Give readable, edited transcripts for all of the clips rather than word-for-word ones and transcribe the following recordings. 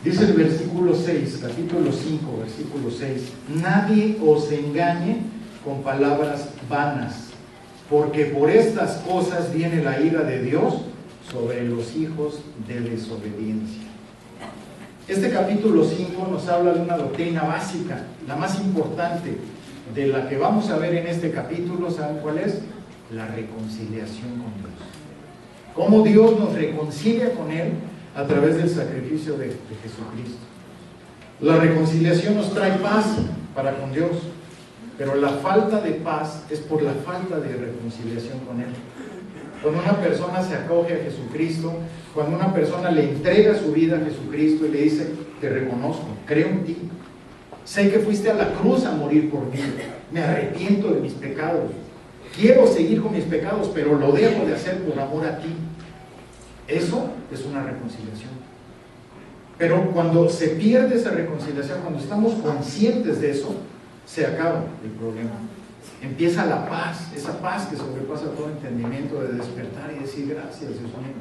Dice el versículo 6, capítulo 5, versículo 6, nadie os engañe con palabras vanas, porque por estas cosas viene la ira de Dios sobre los hijos de desobediencia. Este capítulo 5 nos habla de una doctrina básica, la más importante de la que vamos a ver en este capítulo. ¿Saben cuál es? La reconciliación con Dios. Cómo Dios nos reconcilia con Él a través del sacrificio de Jesucristo. La reconciliación nos trae paz para con Dios, pero la falta de paz es por la falta de reconciliación con Él. Cuando una persona se acoge a Jesucristo, cuando una persona le entrega su vida a Jesucristo y le dice: te reconozco, creo en ti, sé que fuiste a la cruz a morir por mí, me arrepiento de mis pecados, quiero seguir con mis pecados, pero lo dejo de hacer por amor a ti. Eso es una reconciliación. Pero cuando se pierde esa reconciliación, cuando estamos conscientes de eso, se acaba el problema. Empieza la paz, esa paz que sobrepasa todo entendimiento, de despertar y decir: gracias, Dios mío.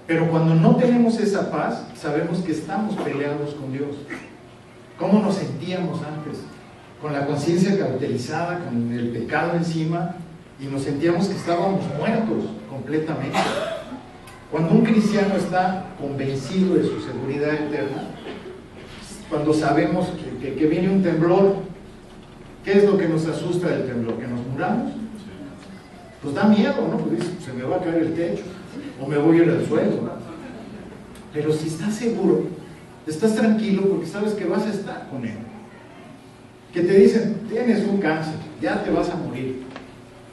Pero cuando no tenemos esa paz, sabemos que estamos peleados con Dios. ¿Cómo nos sentíamos antes? Con la conciencia cauterizada, con el pecado encima, y nos sentíamos que estábamos muertos completamente. Cuando un cristiano está convencido de su seguridad eterna, cuando sabemos que viene un temblor, ¿qué es lo que nos asusta del temblor? ¿Que nos muramos? Pues da miedo, ¿no? Pues dice: se me va a caer el techo, o me voy a ir al suelo, ¿no? Pero si estás seguro, estás tranquilo, porque sabes que vas a estar con Él. Que te dicen: tienes un cáncer, ya te vas a morir.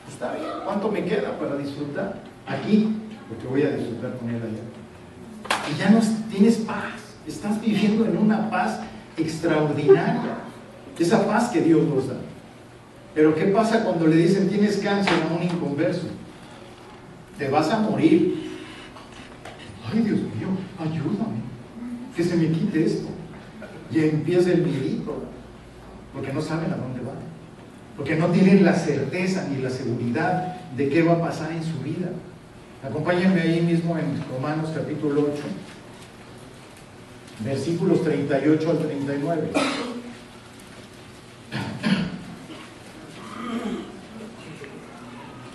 Pues está bien, ¿cuánto me queda para disfrutar? Aquí, porque voy a disfrutar con Él allá. Y ya no tienes paz, estás viviendo en una paz extraordinaria, esa paz que Dios nos da. Pero ¿qué pasa cuando le dicen: tienes cáncer a un inconverso? Te vas a morir. Ay, Dios mío, ayúdame, que se me quite esto. Y empieza el miedito, porque no saben a dónde van, porque no tienen la certeza ni la seguridad de qué va a pasar en su vida. Acompáñenme ahí mismo en Romanos capítulo 8, versículos 38 al 39.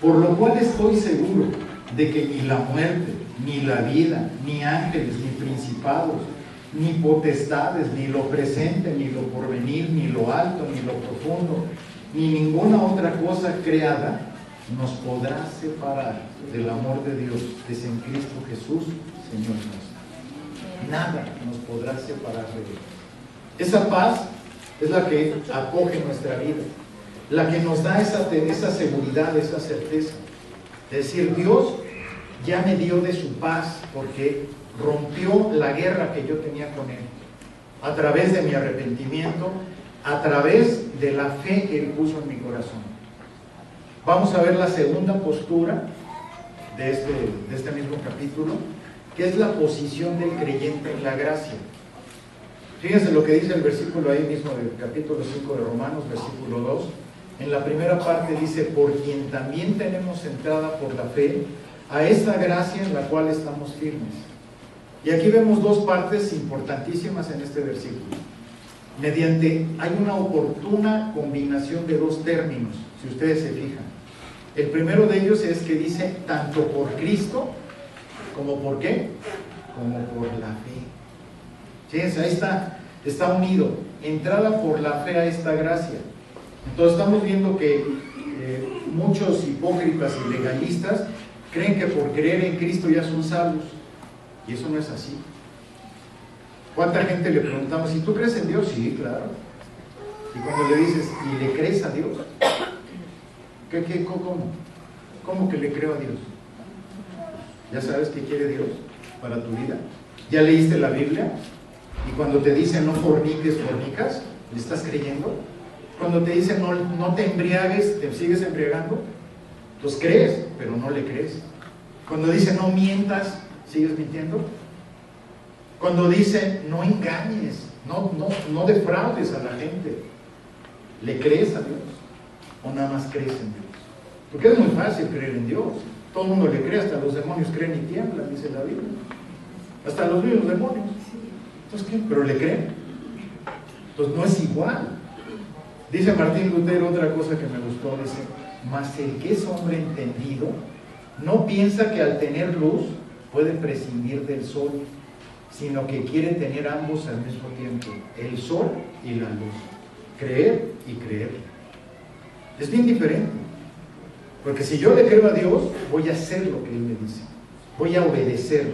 Por lo cual estoy seguro de que ni la muerte, ni la vida, ni ángeles, ni principados, ni potestades, ni lo presente, ni lo porvenir, ni lo alto, ni lo profundo, ni ninguna otra cosa creada nos podrá separar del amor de Dios que es en Cristo Jesús, Señor nuestro. Nada nos podrá separar de Él. Esa paz es la que acoge nuestra vida, la que nos da esa seguridad, esa certeza. Es decir, Dios ya me dio de su paz porque rompió la guerra que yo tenía con Él, a través de mi arrepentimiento, a través de la fe que Él puso en mi corazón. Vamos a ver la segunda postura de este mismo capítulo, que es la posición del creyente en la gracia. Fíjense lo que dice el versículo ahí mismo del capítulo 5 de Romanos, versículo 2. En la primera parte dice: por quien también tenemos entrada por la fe a esta gracia en la cual estamos firmes. Y aquí vemos dos partes importantísimas en este versículo. Hay una oportuna combinación de dos términos, si ustedes se fijan. El primero de ellos es que dice: tanto por Cristo, como por ¿qué? Como por la fe. Fíjense, ahí está unido, entrada por la fe a esta gracia. Entonces estamos viendo que muchos hipócritas y legalistas creen que por creer en Cristo ya son salvos, y eso no es así. ¿Cuánta gente le preguntamos: ¿y tú crees en Dios? Sí, claro. Y cuando le dices: ¿y le crees a Dios? ¿Cómo que le creo a Dios? ¿Ya sabes qué quiere Dios para tu vida? ¿Ya leíste la Biblia? Y cuando te dicen: no forniques, fornicas, ¿le estás creyendo? Cuando te dicen: no te embriagues, ¿te sigues embriagando? Pues crees, pero no le crees. Cuando dicen: no mientas, ¿sigues mintiendo? Cuando dicen: no engañes, no defraudes a la gente, ¿le crees a Dios? ¿O nada más crees en Dios? Porque es muy fácil creer en Dios. Todo el mundo le cree, hasta los demonios creen y tiemblan, dice la Biblia. Hasta los mismos demonios. Pues qué, pero le creen. Entonces no es igual. Dice Martín Lutero otra cosa que me gustó, dice: mas el que es hombre entendido no piensa que al tener luz puede prescindir del sol, sino que quiere tener ambos al mismo tiempo, el sol y la luz, creer y creer. Es bien diferente, porque si yo le creo a Dios, voy a hacer lo que Él me dice, voy a obedecer.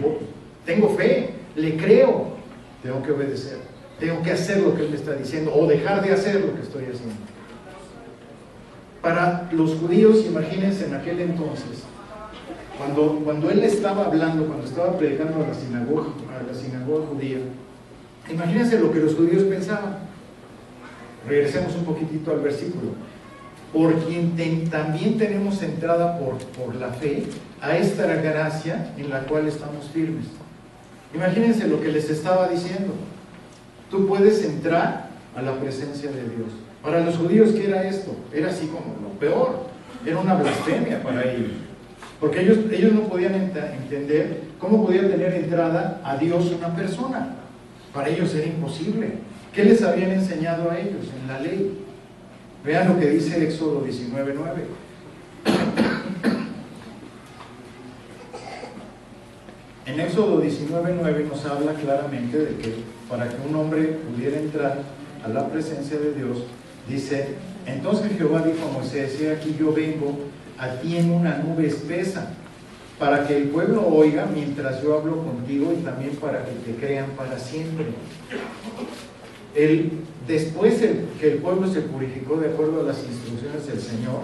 Tengo fe, le creo, tengo que obedecer, tengo que hacer lo que Él me está diciendo, o dejar de hacer lo que estoy haciendo. Para los judíos, imagínense en aquel entonces, cuando Él estaba hablando, cuando estaba predicando a la sinagoga judía, imagínense lo que los judíos pensaban. Regresemos un poquitito al versículo. Por quien también tenemos entrada por la fe a esta gracia en la cual estamos firmes. Imagínense lo que les estaba diciendo. Tú puedes entrar a la presencia de Dios. Para los judíos, ¿qué era esto? Era así como lo peor. Era una blasfemia para ellos. Porque ellos no podían entender cómo podía tener entrada a Dios una persona. Para ellos era imposible. ¿Qué les habían enseñado a ellos en la ley? Vean lo que dice Éxodo 19:9. En Éxodo 19:9 nos habla claramente de que para que un hombre pudiera entrar a la presencia de Dios, dice: entonces Jehová dijo a Moisés: he aquí yo vengo a ti en una nube espesa, para que el pueblo oiga mientras yo hablo contigo, y también para que te crean para siempre. Después que el pueblo se purificó de acuerdo a las instrucciones del Señor,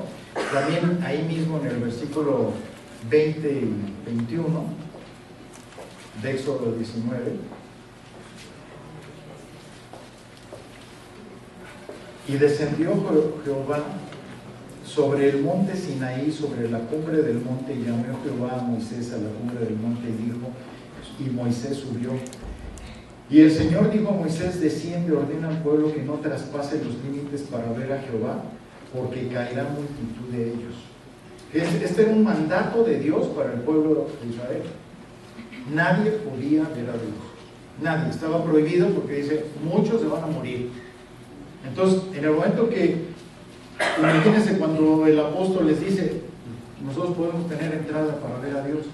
también ahí mismo en el versículo 20 y 21 de Éxodo 19, y descendió Jehová sobre el monte Sinaí, sobre la cumbre del monte, y llamó Jehová a Moisés a la cumbre del monte, y dijo, y Moisés subió. Y el Señor dijo a Moisés: desciende, ordena al pueblo que no traspase los límites para ver a Jehová, porque caerá multitud de ellos. Este era un mandato de Dios para el pueblo de Israel. Nadie podía ver a Dios. Nadie. Estaba prohibido, porque dice: muchos se van a morir. Entonces, en el momento que, imagínense cuando el apóstol les dice: nosotros podemos tener entrada para ver a Dios,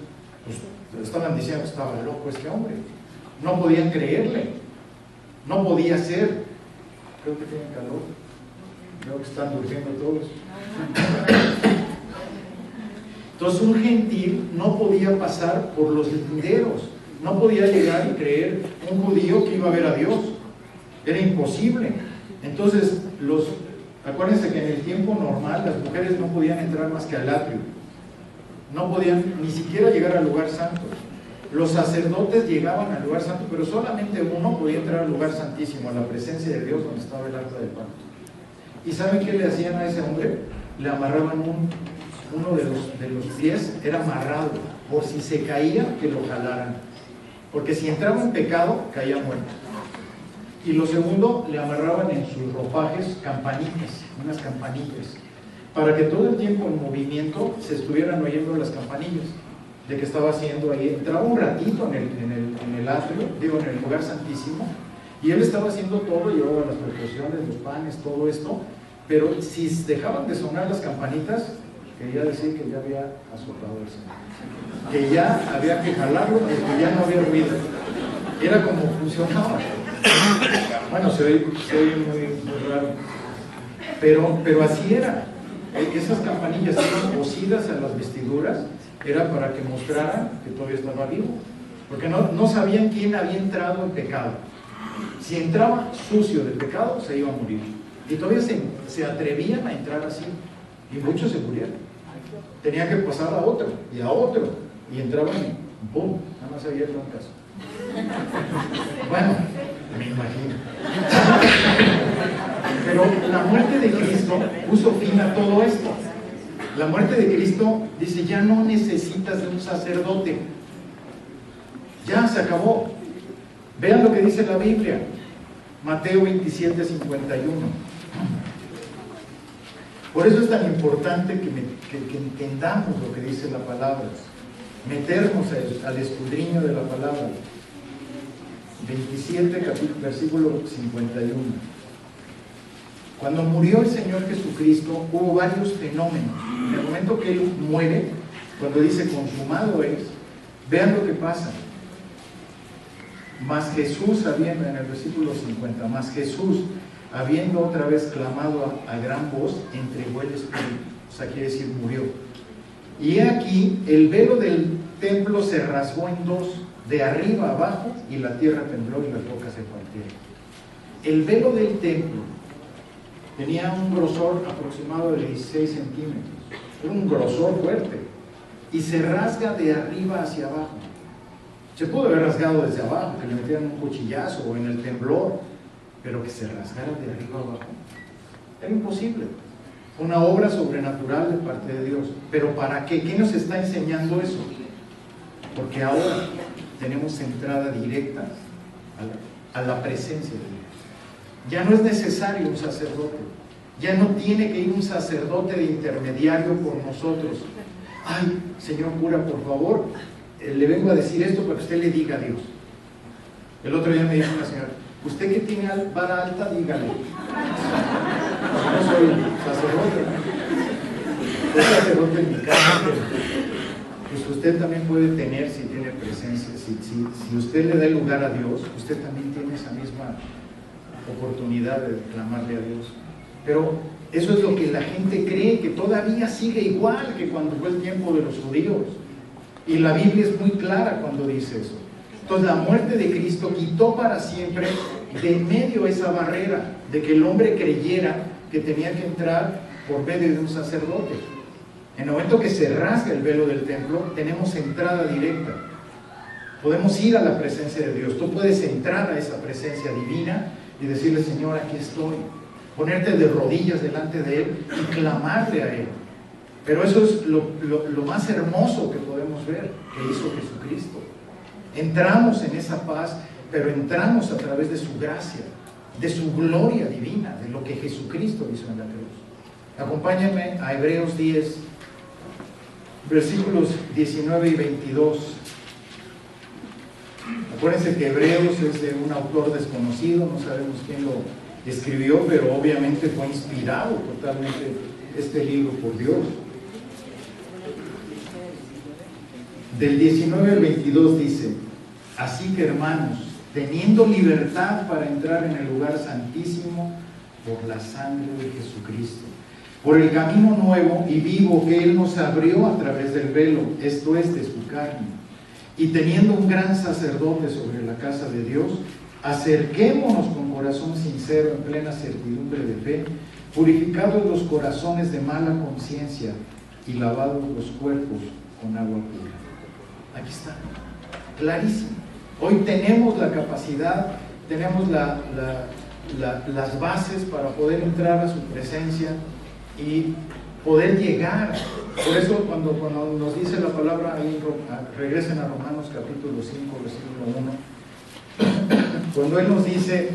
pues estaban diciendo que estaba loco este hombre. No podían creerle, no podía ser. Creo que tienen calor, creo que están durmiendo todos. Entonces un gentil no podía pasar por los linderos, no podía llegar y creer un judío que iba a ver a Dios, era imposible. Entonces acuérdense que en el tiempo normal las mujeres no podían entrar más que al atrio, no podían ni siquiera llegar al lugar santo. Los sacerdotes llegaban al lugar santo, pero solamente uno podía entrar al lugar santísimo, a la presencia de Dios, donde estaba el arca del pacto. ¿Y saben qué le hacían a ese hombre? Le amarraban uno de los pies, era amarrado, por si se caía, que lo jalaran, porque si entraba en pecado, caía muerto. Y lo segundo, le amarraban en sus ropajes campanitas, unas campanillas, para que todo el tiempo en movimiento se estuvieran oyendo las campanillas de que estaba haciendo ahí. Entraba un ratito en el atrio, en el lugar santísimo, y él estaba haciendo todo, llevaba las precauciones, los panes, todo esto, pero si dejaban de sonar las campanitas, quería decir que ya había azotado el Señor, que ya había que jalarlo, que ya no había ruido. Era como funcionaba. Bueno, se oye muy raro, pero así era. Esas campanillas eran cosidas a las vestiduras, era para que mostraran que todavía estaba vivo, porque no sabían quién había entrado en pecado. Si entraba sucio del pecado, se iba a morir, y todavía se atrevían a entrar así, y muchos se murieron. Tenía que pasar a otro, y entraban y ¡pum! Nada más había un caso. Bueno, me imagino. Pero la muerte de Cristo puso fin a todo esto. La muerte de Cristo dice: ya no necesitas de un sacerdote, ya se acabó. Vean lo que dice la Biblia, Mateo 27:51. Por eso es tan importante que entendamos lo que dice la palabra, meternos al escudriño de la palabra. 27, versículo 51. Cuando murió el Señor Jesucristo, hubo varios fenómenos. En el momento que Él muere, cuando dice consumado es, vean lo que pasa. Mas Jesús, habiendo, en el versículo 50, mas Jesús, habiendo otra vez clamado a gran voz, entregó el Espíritu. O sea, quiere decir, murió. Y he aquí, el velo del templo se rasgó en dos, de arriba a abajo, y la tierra tembló y las rocas se partieron. El velo del templo tenía un grosor aproximado de 16 centímetros. Era un grosor fuerte. Y se rasga de arriba hacia abajo. Se pudo haber rasgado desde abajo, que le metieran un cuchillazo o en el temblor, pero que se rasgara de arriba a abajo. Era imposible. Una obra sobrenatural de parte de Dios. ¿Pero para qué? ¿Qué nos está enseñando eso? Porque ahora tenemos entrada directa a la presencia de Dios. Ya no es necesario un sacerdote. Ya no tiene que ir un sacerdote de intermediario por nosotros. Ay, señor cura, por favor, le vengo a decir esto para que usted le diga a Dios. El otro día me dijo una señora, usted que tiene vara alta, dígale. No soy sacerdote. Soy sacerdote en mi casa, pues usted también puede tener, si tiene presencia, si usted le da el lugar a Dios, usted también tiene esa misma oportunidad de clamarle a Dios. Pero eso es lo que la gente cree, que todavía sigue igual que cuando fue el tiempo de los judíos. Y la Biblia es muy clara cuando dice eso. Entonces la muerte de Cristo quitó para siempre de en medio esa barrera de que el hombre creyera que tenía que entrar por medio de un sacerdote. En el momento que se rasga el velo del templo, tenemos entrada directa. Podemos ir a la presencia de Dios. Tú puedes entrar a esa presencia divina y decirle, Señor, aquí estoy. Ponerte de rodillas delante de Él y clamarle a Él. Pero eso es lo más hermoso que podemos ver que hizo Jesucristo. Entramos en esa paz, pero entramos a través de su gracia, de su gloria divina, de lo que Jesucristo hizo en la cruz. Acompáñenme a Hebreos 10, versículos 19 y 22. Acuérdense que Hebreos es de un autor desconocido, no sabemos quién lo escribió, pero obviamente fue inspirado totalmente este libro por Dios. Del 19 al 22 dice, así que hermanos, teniendo libertad para entrar en el lugar santísimo por la sangre de Jesucristo, por el camino nuevo y vivo que Él nos abrió a través del velo, esto es, de su carne, y teniendo un gran sacerdote sobre la casa de Dios, acerquémonos con corazón sincero en plena certidumbre de fe, purificados los corazones de mala conciencia y lavados los cuerpos con agua pura. Aquí está, clarísimo. Hoy tenemos la capacidad, tenemos las bases para poder entrar a su presencia y poder llegar. Por eso cuando nos dice la palabra, ahí regresen a Romanos capítulo 5, versículo 1, cuando Él nos dice,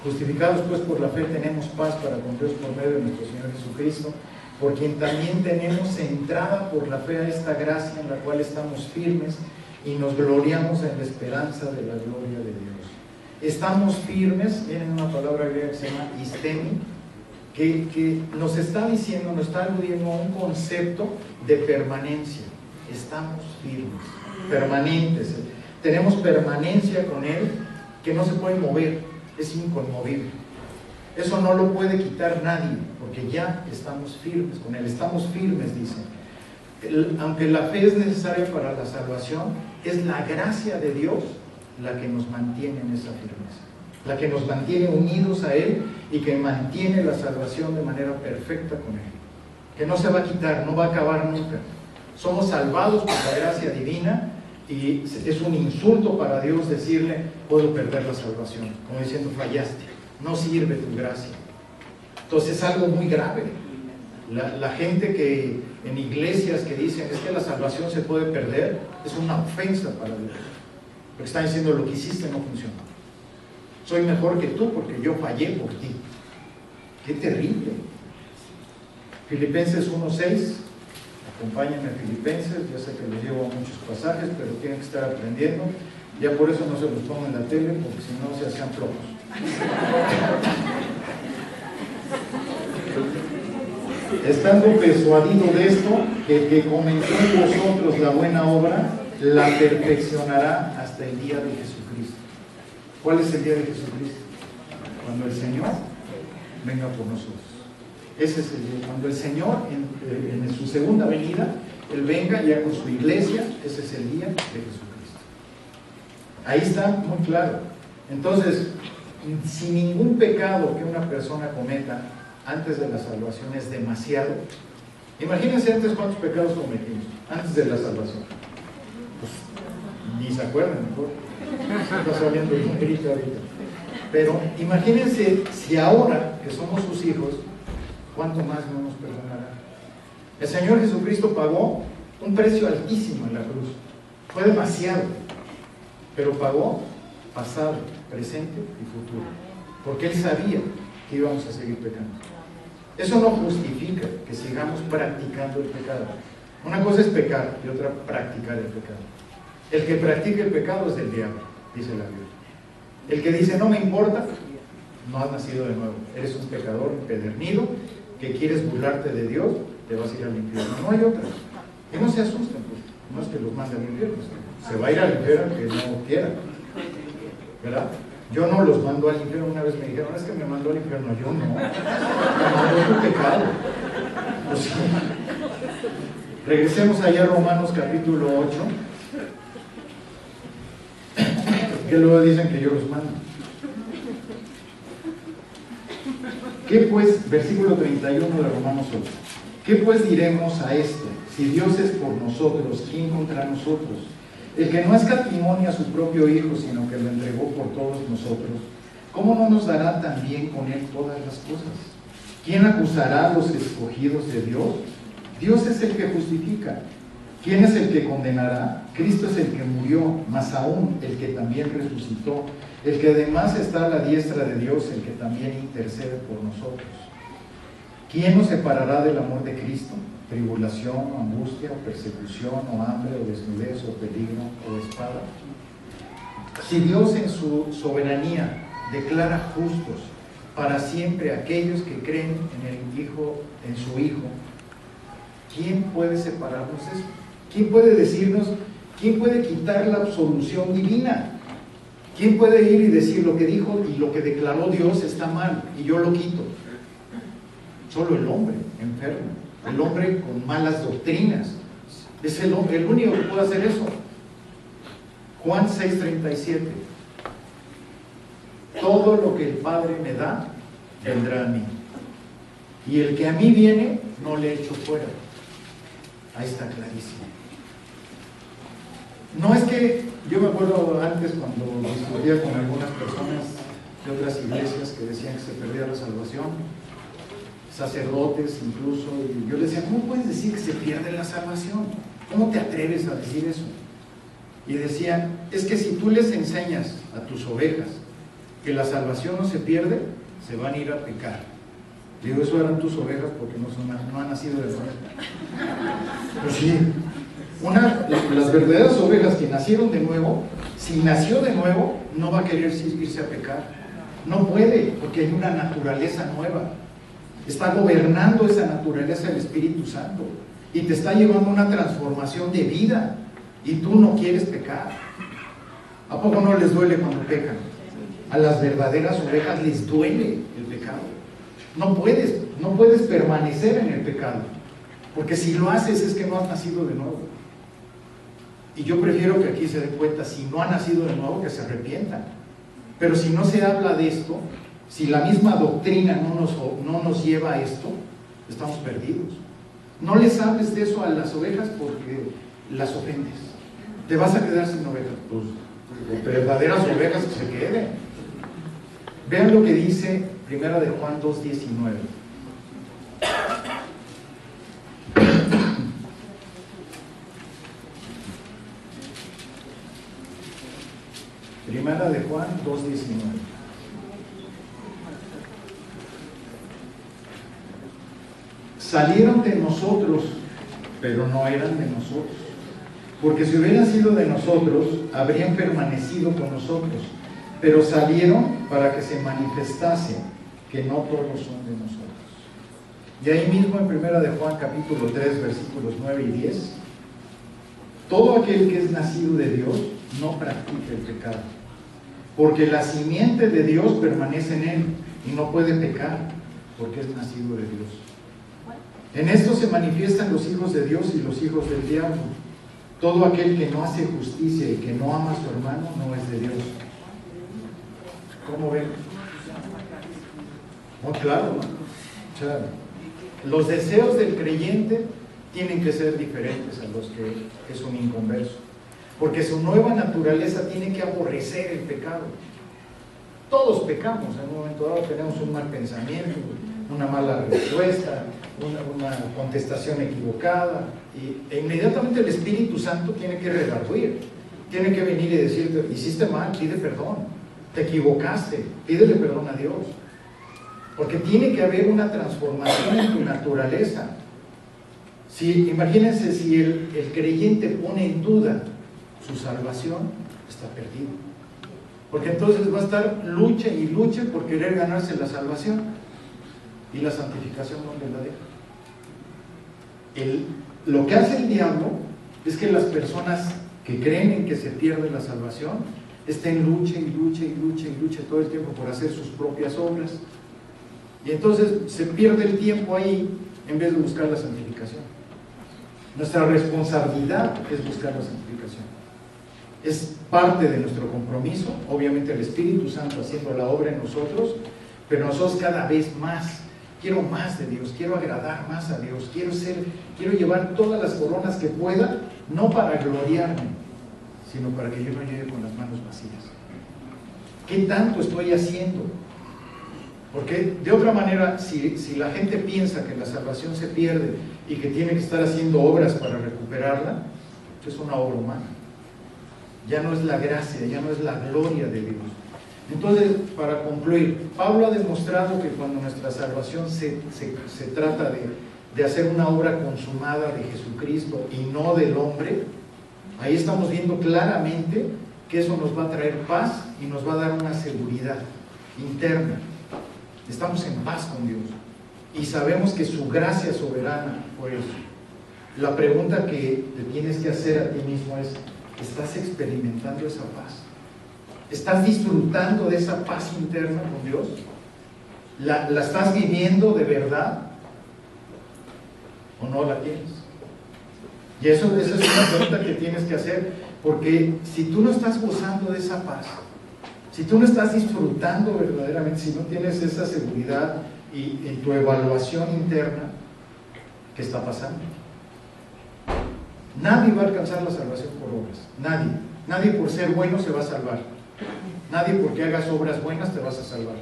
justificados pues por la fe tenemos paz para con Dios por medio de nuestro Señor Jesucristo, por quien también tenemos entrada por la fe a esta gracia en la cual estamos firmes y nos gloriamos en la esperanza de la gloria de Dios. Estamos firmes, miren una palabra griega que se llama istemi, que nos está diciendo, nos está aludiendo a un concepto de permanencia. Estamos firmes, permanentes. Tenemos permanencia con Él que no se puede mover, es inconmovible. Eso no lo puede quitar nadie, porque ya estamos firmes con Él. Estamos firmes, dice. Aunque la fe es necesaria para la salvación, es la gracia de Dios la que nos mantiene en esa firmeza, la que nos mantiene unidos a Él y que mantiene la salvación de manera perfecta con Él, que no se va a quitar, no va a acabar nunca. Somos salvados por la gracia divina y es un insulto para Dios decirle, puedo perder la salvación, como diciendo, fallaste, no sirve tu gracia. Entonces es algo muy grave. La gente que en iglesias que dicen es que la salvación se puede perder, es una ofensa para Dios, porque están diciendo lo que hiciste no funcionó, soy mejor que tú porque yo fallé por ti. Qué terrible. Filipenses 1:6, acompáñenme a Filipenses, ya sé que los llevo a muchos pasajes, pero tienen que estar aprendiendo. Ya por eso no se los pongo en la tele, porque si no se hacían flojos. Estando persuadido de esto, el que comenzó en vosotros la buena obra, la perfeccionará hasta el día de Jesucristo. ¿Cuál es el día de Jesucristo? Cuando el Señor venga por nosotros. Ese es el día. Cuando el Señor, en su segunda venida, Él venga ya con su iglesia, ese es el día de Jesucristo. Ahí está muy claro. Entonces, si ningún pecado que una persona cometa antes de la salvación es demasiado, imagínense antes cuántos pecados cometimos antes de la salvación. Pues ni se acuerdan, mejor. Está saliendo el numerito ahorita. Pero imagínense si ahora que somos sus hijos, ¿cuánto más no nos perdonará? El Señor Jesucristo pagó un precio altísimo en la cruz. Fue demasiado, pero pagó pasado, presente y futuro, porque Él sabía que íbamos a seguir pecando. Eso no justifica que sigamos practicando el pecado. Una cosa es pecar y otra practicar el pecado. El que practica el pecado es del diablo, dice la Biblia. El que dice no me importa, no has nacido de nuevo. Eres un pecador empedernido que quieres burlarte de Dios, te vas a ir al infierno. No hay otra. Y no se asusten, pues. No es que los mande al infierno, se va a ir al infierno que no quiera, ¿verdad? Yo no los mando al infierno. Una vez me dijeron, es que me mandó al infierno. Yo no, me mandó tu pecado. O sea, regresemos allá a Romanos capítulo 8, que luego dicen que yo los mando. ¿Qué pues, versículo 31 de Romanos 8, qué pues diremos a esto? Si Dios es por nosotros, ¿quién contra nosotros? El que no escatimó a su propio Hijo, sino que lo entregó por todos nosotros, ¿cómo no nos dará también con Él todas las cosas? ¿Quién acusará a los escogidos de Dios? Dios es el que justifica. ¿Quién es el que condenará? Cristo es el que murió, más aún el que también resucitó, el que además está a la diestra de Dios, el que también intercede por nosotros. ¿Quién nos separará del amor de Cristo? Tribulación, o angustia, o persecución, o hambre, o desnudez, o peligro, o espada. Si Dios en su soberanía declara justos para siempre a aquellos que creen en el Hijo, en su Hijo, ¿quién puede separarnos de eso? ¿Quién puede decirnos? ¿Quién puede quitar la absolución divina? ¿Quién puede ir y decir lo que dijo y lo que declaró Dios está mal y yo lo quito? Solo el hombre enfermo, el hombre con malas doctrinas. Es el único que puede hacer eso. Juan 6:37. Todo lo que el Padre me da, vendrá a mí. Y el que a mí viene, no le echo fuera. Ahí está clarísimo. No es que, yo me acuerdo antes cuando discutía con algunas personas de otras iglesias que decían que se perdía la salvación, sacerdotes incluso, y yo les decía, ¿cómo puedes decir que se pierde la salvación? ¿Cómo te atreves a decir eso? Y decían, es que si tú les enseñas a tus ovejas que la salvación no se pierde, se van a ir a pecar. Digo, eso eran tus ovejas porque no han nacido de nuevo. Pues sí, las verdaderas ovejas que nacieron de nuevo, si nació de nuevo, no va a querer irse a pecar. No puede, porque hay una naturaleza nueva. Está gobernando esa naturaleza el Espíritu Santo y te está llevando a una transformación de vida y tú no quieres pecar. ¿A poco no les duele cuando pecan? A las verdaderas ovejas les duele el pecado. No puedes permanecer en el pecado, porque si lo haces es que no has nacido de nuevo. Y yo prefiero que aquí se den cuenta, si no han nacido de nuevo, que se arrepientan. Pero si no se habla de esto, si la misma doctrina no nos lleva a esto, estamos perdidos. No les hables de eso a las ovejas porque las ofendes. Te vas a quedar sin ovejas. Pues verdaderas ovejas que se queden. Vean lo que dice Primera de Juan 2:19. Primera de Juan 2:19. Salieron de nosotros, pero no eran de nosotros. porque si hubieran sido de nosotros, habrían permanecido con nosotros, pero salieron para que se manifestase que no todos son de nosotros. Y ahí mismo en 1 de Juan capítulo 3 versículos 9 y 10, todo aquel que es nacido de Dios no practica el pecado, porque la simiente de Dios permanece en él y no puede pecar, porque es nacido de Dios. En esto se manifiestan los hijos de Dios y los hijos del diablo. Todo aquel que no hace justicia y que no ama a su hermano no es de Dios. ¿Cómo ven? Muy claro, ¿no? O sea, los deseos del creyente tienen que ser diferentes a los que es un inconverso, porque su nueva naturaleza tiene que aborrecer el pecado. Todos pecamos, en un momento dado tenemos un mal pensamiento, una mala respuesta, una contestación equivocada, e inmediatamente el Espíritu Santo tiene que redarguir, tiene que venir y decirte: hiciste mal, pide perdón, te equivocaste, pídele perdón a Dios, porque tiene que haber una transformación en tu naturaleza. Imagínense si el creyente pone en duda su salvación, está perdido, porque entonces va a estar luche y luche por querer ganarse la salvación, y la santificación ¿dónde la deja? Lo que hace el diablo es que las personas que creen en que se pierde la salvación estén luche y luche y luche y luche todo el tiempo por hacer sus propias obras, y entonces se pierde el tiempo ahí en vez de buscar la santificación. Nuestra responsabilidad es buscar la santificación, es parte de nuestro compromiso, obviamente el Espíritu Santo haciendo la obra en nosotros, pero nosotros cada vez más. Quiero más de Dios, quiero agradar más a Dios, quiero llevar todas las coronas que pueda, no para gloriarme, sino para que yo no llegue con las manos vacías. ¿Qué tanto estoy haciendo? Porque de otra manera, si la gente piensa que la salvación se pierde y que tiene que estar haciendo obras para recuperarla, es una obra humana. Ya no es la gracia, ya no es la gloria de Dios. Entonces, para concluir, Pablo ha demostrado que cuando nuestra salvación se trata de hacer una obra consumada de Jesucristo y no del hombre, ahí estamos viendo claramente que eso nos va a traer paz y nos va a dar una seguridad interna. Estamos en paz con Dios y sabemos que su gracia es soberana por eso. La pregunta que te tienes que hacer a ti mismo es: ¿estás experimentando esa paz? ¿Estás disfrutando de esa paz interna con Dios? ¿La estás viviendo de verdad? ¿O no la tienes? Y esa es una pregunta que tienes que hacer, porque si tú no estás gozando de esa paz, si tú no estás disfrutando verdaderamente, si no tienes esa seguridad y en tu evaluación interna, ¿qué está pasando? Nadie va a alcanzar la salvación por obras, nadie por ser bueno se va a salvar. Nadie porque hagas obras buenas te vas a salvar.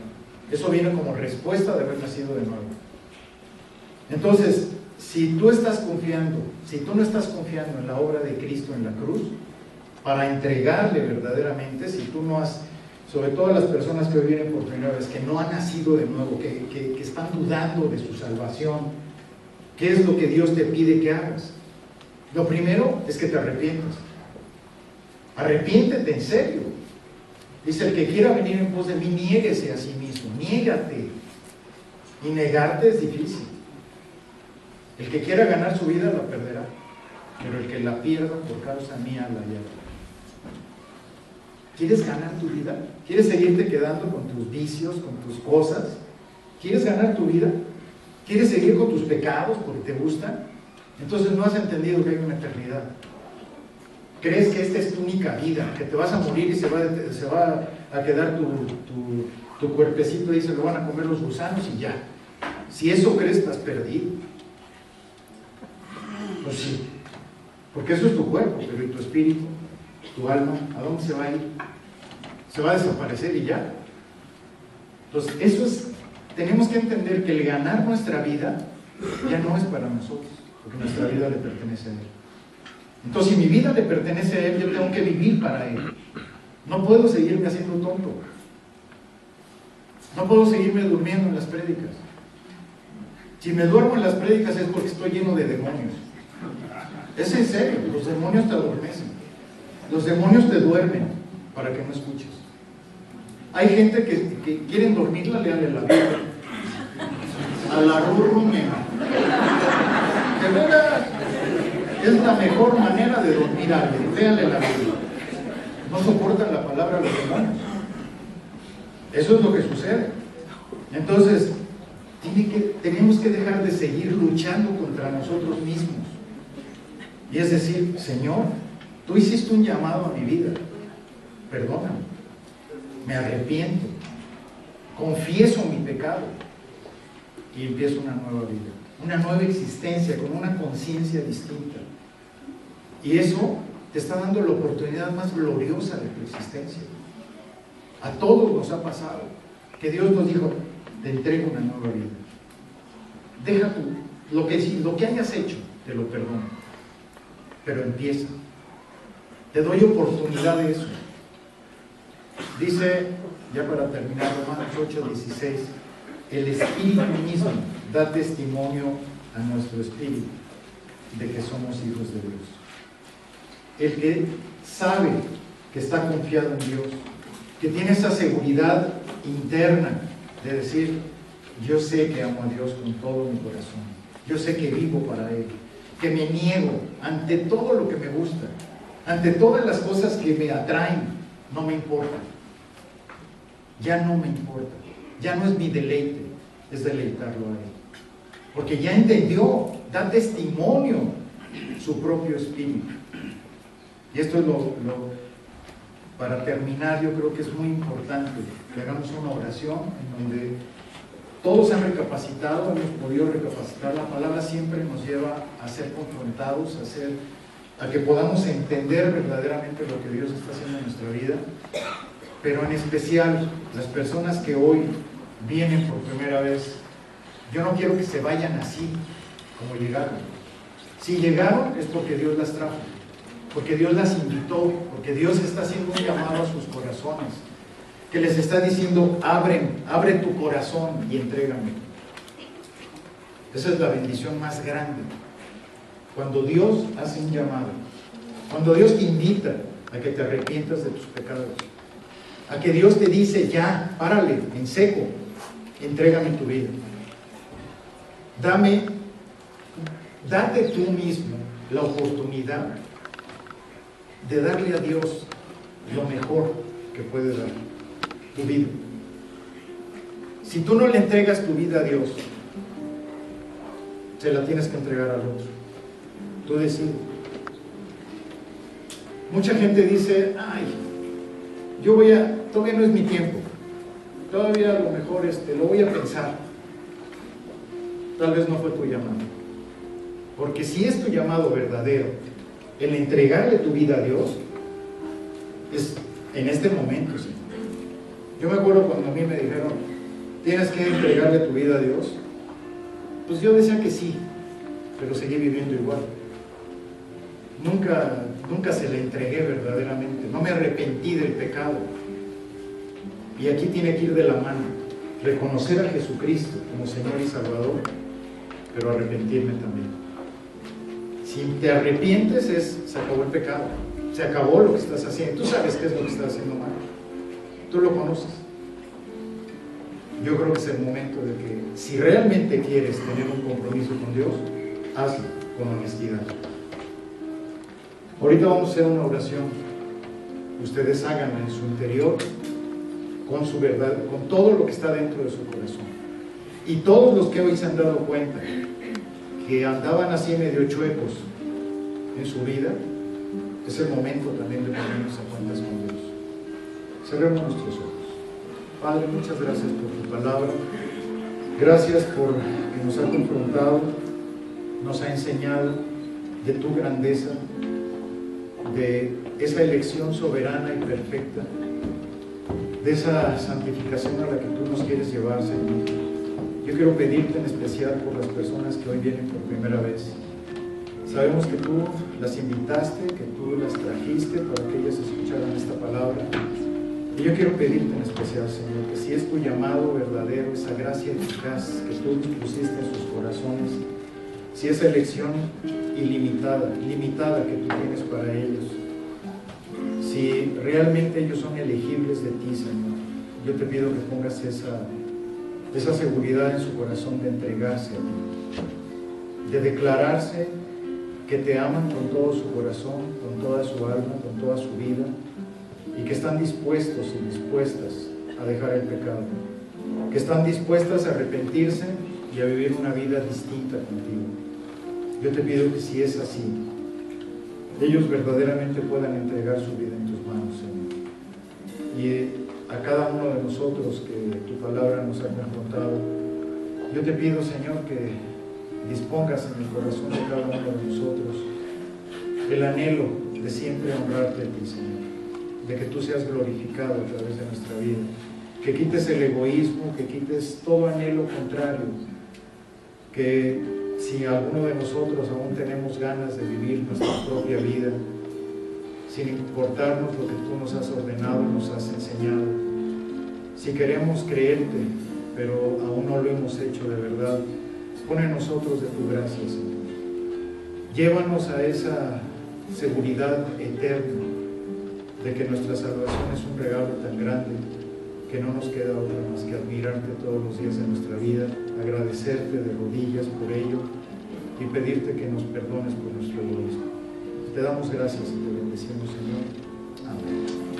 Eso viene como respuesta de haber nacido de nuevo. Entonces, si tú no estás confiando en la obra de Cristo en la cruz, para entregarle verdaderamente, si tú no has, sobre todo las personas que hoy vienen por primera vez, que no han nacido de nuevo, que están dudando de su salvación, ¿qué es lo que Dios te pide que hagas? Lo primero es que te arrepientas. Arrepiéntete en serio. Dice: el que quiera venir en pos de mí, niéguese a sí mismo, niégate. Y negarte es difícil. El que quiera ganar su vida la perderá, pero el que la pierda por causa mía la hallará. ¿Quieres ganar tu vida? ¿Quieres seguirte quedando con tus vicios, con tus cosas? ¿Quieres ganar tu vida? ¿Quieres seguir con tus pecados porque te gustan? Entonces no has entendido que hay una eternidad. Crees que esta es tu única vida, que te vas a morir y se va a quedar tu cuerpecito y se lo van a comer los gusanos y ya. Si eso crees, estás perdido. Pues sí, porque eso es tu cuerpo, pero ¿y tu espíritu, tu alma, a dónde se va a ir? Se va a desaparecer y ya. Entonces, tenemos que entender que el ganar nuestra vida ya no es para nosotros, porque nuestra vida le pertenece a Él. Entonces, si mi vida le pertenece a Él, yo tengo que vivir para Él. No puedo seguirme haciendo tonto. No puedo seguirme durmiendo en las prédicas. Si me duermo en las prédicas es porque estoy lleno de demonios. Es en serio, los demonios te adormecen. Los demonios te duermen para que no escuches. Hay gente que quieren dormirla, léale la Biblia. A la rurrumena. De verdad, es la mejor manera de dormir a alguien. Léale la Biblia. No soportan la palabra de los demonios. Eso es lo que sucede. Entonces, tenemos que dejar de seguir luchando contra nosotros mismos. Y es decir, Señor, tú hiciste un llamado a mi vida. Perdóname. Me arrepiento. Confieso mi pecado. Y empiezo una nueva vida. Una nueva existencia con una conciencia distinta. Y eso te está dando la oportunidad más gloriosa de tu existencia. A todos nos ha pasado que Dios nos dijo, te entrego una nueva vida. Deja tú, lo que hayas hecho, te lo perdono. Pero empieza. Te doy oportunidad de eso. Dice, ya para terminar, Romanos 8:16, el Espíritu mismo da testimonio a nuestro espíritu de que somos hijos de Dios. El que sabe que está confiado en Dios, que tiene esa seguridad interna de decir, yo sé que amo a Dios con todo mi corazón, yo sé que vivo para Él, que me niego ante todo lo que me gusta, ante todas las cosas que me atraen, no me importa, ya no me importa, ya no es mi deleite, es deleitarlo a Él, porque ya entendió, da testimonio su propio espíritu. Y esto es para terminar, yo creo que es muy importante que hagamos una oración en donde todos han recapacitado, hemos podido recapacitar. La palabra siempre nos lleva a ser confrontados, a que podamos entender verdaderamente lo que Dios está haciendo en nuestra vida, pero en especial las personas que hoy vienen por primera vez, yo no quiero que se vayan así como llegaron. Si llegaron es porque Dios las trajo, porque Dios las invitó, porque Dios está haciendo un llamado a sus corazones, que les está diciendo, abre tu corazón y entrégame. Esa es la bendición más grande. Cuando Dios hace un llamado, cuando Dios te invita a que te arrepientas de tus pecados, a que Dios te dice, ya, párale, en seco, entrégame tu vida. Date tú mismo la oportunidad de darle a Dios lo mejor que puede dar, tu vida. Si tú no le entregas tu vida a Dios, se la tienes que entregar al otro. Tú decides. Mucha gente dice, ay, todavía no es mi tiempo, todavía a lo mejor lo voy a pensar. Tal vez no fue tu llamado, porque si es tu llamado verdadero, el entregarle tu vida a Dios, es en este momento, Señor. Yo me acuerdo cuando a mí me dijeron, tienes que entregarle tu vida a Dios, pues yo decía que sí, pero seguí viviendo igual. Nunca se le entregué verdaderamente, no me arrepentí del pecado. Y aquí tiene que ir de la mano, reconocer a Jesucristo como Señor y Salvador, pero arrepentirme también. Si te arrepientes, se acabó el pecado, se acabó lo que estás haciendo. Tú sabes qué es lo que estás haciendo mal, tú lo conoces. Yo creo que es el momento de que, si realmente quieres tener un compromiso con Dios, hazlo con honestidad. Ahorita vamos a hacer una oración. Ustedes háganla en su interior, con su verdad, con todo lo que está dentro de su corazón. Y todos los que hoy se han dado cuenta que andaban así medio chuecos en su vida, es el momento también de ponernos a cuentas con Dios. Cerremos nuestros ojos. Padre, muchas gracias por tu palabra. Gracias por que nos ha confrontado, nos ha enseñado de tu grandeza, de esa elección soberana y perfecta, de esa santificación a la que tú nos quieres llevar, Señor. Yo quiero pedirte en especial por las personas que hoy vienen por primera vez. Sabemos que tú las invitaste, que tú las trajiste para que ellas escucharan esta palabra. Y yo quiero pedirte en especial, Señor, que si es tu llamado verdadero, esa gracia eficaz que tú pusiste en sus corazones, si esa elección limitada que tú tienes para ellos, si realmente ellos son elegibles de ti, Señor, yo te pido que pongas esa seguridad en su corazón de entregarse a ti, de declararse que te aman con todo su corazón, con toda su alma, con toda su vida, y que están dispuestos y dispuestas a dejar el pecado, que están dispuestas a arrepentirse y a vivir una vida distinta contigo. Yo te pido que si es así, ellos verdaderamente puedan entregar su vida en tus manos, Señor. Y a cada uno de nosotros que tu palabra nos ha confrontado, yo te pido, Señor, que dispongas en el corazón de cada uno de nosotros el anhelo de siempre honrarte a ti, Señor, de que tú seas glorificado a través de nuestra vida, que quites el egoísmo, que quites todo anhelo contrario, que si alguno de nosotros aún tenemos ganas de vivir nuestra propia vida, sin importarnos lo que tú nos has ordenado y nos has enseñado, si queremos creerte, pero aún no lo hemos hecho de verdad, pon en nosotros de tu gracia, Señor. Llévanos a esa seguridad eterna de que nuestra salvación es un regalo tan grande que no nos queda otra más que admirarte todos los días de nuestra vida, agradecerte de rodillas por ello y pedirte que nos perdones por nuestro egoísmo. Te damos gracias y te bendecimos, Señor. Amén.